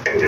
हिमाचल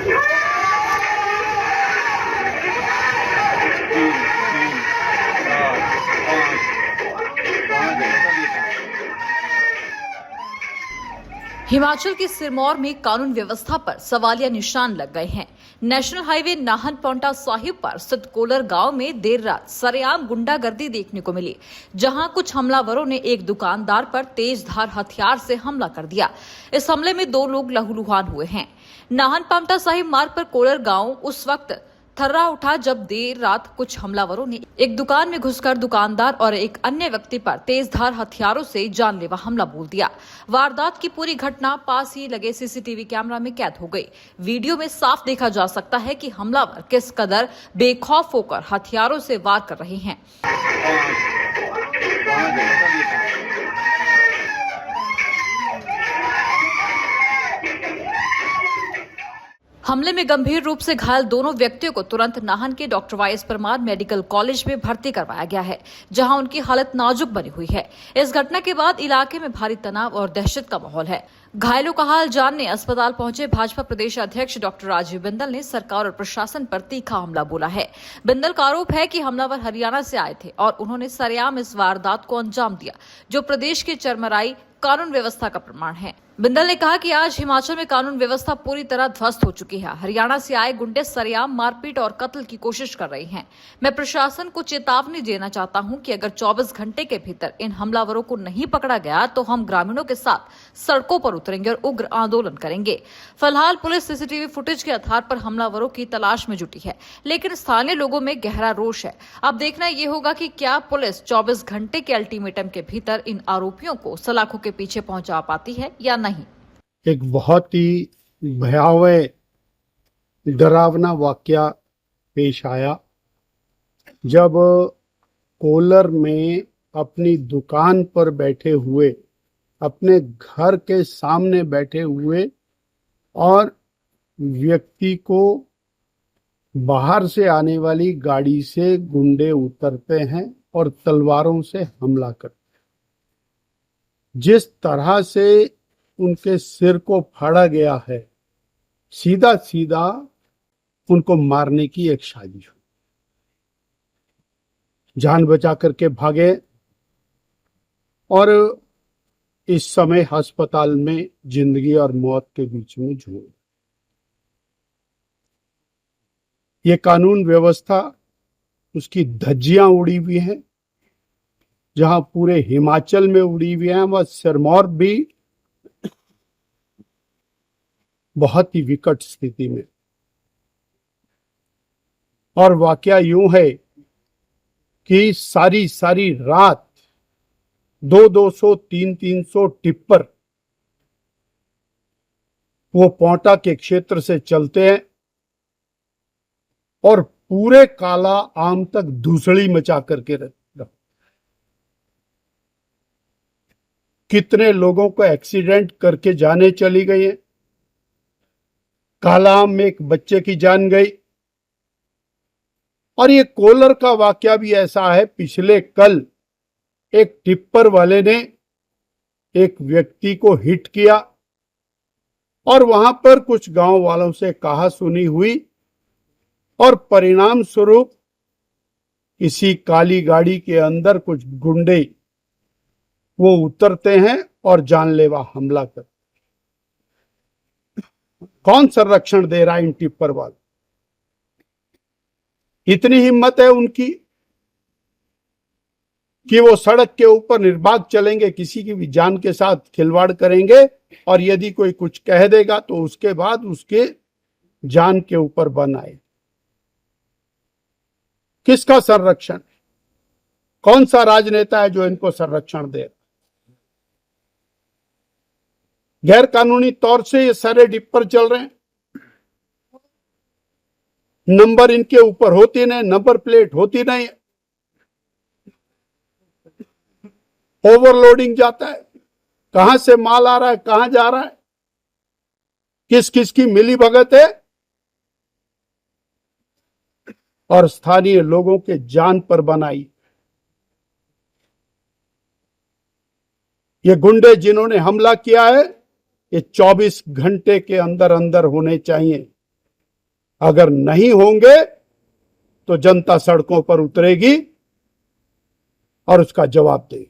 के सिरमौर में कानून व्यवस्था पर सवालिया निशान लग गए हैं। नेशनल हाईवे नाहन पांवटा साहिब पर स्थित कोलर गांव में देर रात सरेआम गुंडागर्दी देखने को मिली, जहां कुछ हमलावरों ने एक दुकानदार पर तेजधार हथियार से हमला कर दिया। इस हमले में 2 लोग लहूलुहान हुए हैं। नाहन पांवटा साहिब मार्ग पर कोलर गांव उस वक्त थर्रा उठा जब देर रात कुछ हमलावरों ने एक दुकान में घुसकर दुकानदार और एक अन्य व्यक्ति पर तेजधार हथियारों से जानलेवा हमला बोल दिया। वारदात की पूरी घटना पास ही लगे सीसीटीवी कैमरा में कैद हो गई। वीडियो में साफ देखा जा सकता है कि हमलावर किस कदर बेखौफ होकर हथियारों से वार कर रहे हैं। हमले में गंभीर रूप से घायल दोनों व्यक्तियों को तुरंत नाहन के doctor Y S Parmar medical college में भर्ती करवाया गया है, जहां उनकी हालत नाजुक बनी हुई है। इस घटना के बाद इलाके में भारी तनाव और दहशत का माहौल है। घायलों का हाल जानने अस्पताल पहुंचे भाजपा प्रदेश अध्यक्ष डॉक्टर राजीव बिंदल ने सरकार और प्रशासन पर तीखा हमला बोला है। बिंदल का आरोप है कि हमलावर हरियाणा से आए थे और उन्होंने सरेआम इस वारदात को अंजाम दिया, जो प्रदेश की चरमराई कानून व्यवस्था का प्रमाण है। बिंदल ने कहा कि आज हिमाचल में कानून व्यवस्था पूरी तरह ध्वस्त हो चुकी है। हरियाणा से आए गुंडे सरेआम मारपीट और कत्ल की कोशिश कर रहे हैं। मैं प्रशासन को चेतावनी देना चाहता हूं कि अगर 24 घंटे के भीतर इन हमलावरों को नहीं पकड़ा गया तो हम ग्रामीणों के साथ सड़कों पर उतरेंगे और उग्र आंदोलन करेंगे। फिलहाल पुलिस सीसीटीवी फुटेज के आधार पर हमलावरों की तलाश में जुटी है, लेकिन स्थानीय लोगों में गहरा रोष है। अब देखना ये होगा कि क्या पुलिस 24 घंटे के अल्टीमेटम के भीतर इन आरोपियों को सलाखों के पीछे पहुंचा पाती है या नहीं। एक बहुत ही भयावह डरावना वाकया पेश आया जब कोलर में अपनी दुकान पर बैठे हुए, अपने घर के सामने बैठे हुए और व्यक्ति को बाहर से आने वाली गाड़ी से गुंडे उतरते हैं और तलवारों से हमला करते हैं। जिस तरह से उनके सिर को फाड़ा गया है, सीधा सीधा उनको मारने की एक साजिश हुई। जान बचा करके भागे और इस समय अस्पताल में जिंदगी और मौत के बीच में झूल। ये कानून व्यवस्था, उसकी धज्जियां उड़ी हुई हैं, जहां पूरे हिमाचल में उड़ी हुई हैं, वह सिरमौर भी बहुत ही विकट स्थिति में। और वाकया यूं है कि सारी रात 200 300 टिप्पर वो पांवटा के क्षेत्र से चलते हैं और पूरे काला आम तक धूसड़ी मचा करके रहते। कितने लोगों को एक्सीडेंट करके जाने चली गई है। काला आम में एक बच्चे की जान गई। और ये कोलर का वाकया भी ऐसा है। पिछले कल एक टिप्पर वाले ने एक व्यक्ति को हिट किया और वहां पर कुछ गांव वालों से कहा सुनी हुई और परिणाम स्वरूप इसी काली गाड़ी के अंदर कुछ गुंडे वो उतरते हैं और जानलेवा हमला करते। कौन संरक्षण दे रहा है इन टिप्पर वालों? इतनी हिम्मत है उनकी कि वो सड़क के ऊपर निर्बाध चलेंगे, किसी की भी जान के साथ खिलवाड़ करेंगे और यदि कोई कुछ कह देगा तो उसके बाद उसके जान के ऊपर बन आए। किसका संरक्षण? कौन सा राजनेता है जो इनको संरक्षण दे? गैर कानूनी तौर से ये सारे टिप्पर चल रहे हैं। नंबर इनके ऊपर होती नहीं, नंबर प्लेट होती नहीं, ओवरलोडिंग जाता है। कहां से माल आ रहा है, कहां जा रहा है, किस किस की मिली भगत है और स्थानीय लोगों के जान पर बनाई। ये गुंडे जिन्होंने हमला किया है, ये 24 घंटे के अंदर अंदर होने चाहिए। अगर नहीं होंगे तो जनता सड़कों पर उतरेगी और उसका जवाब देगी।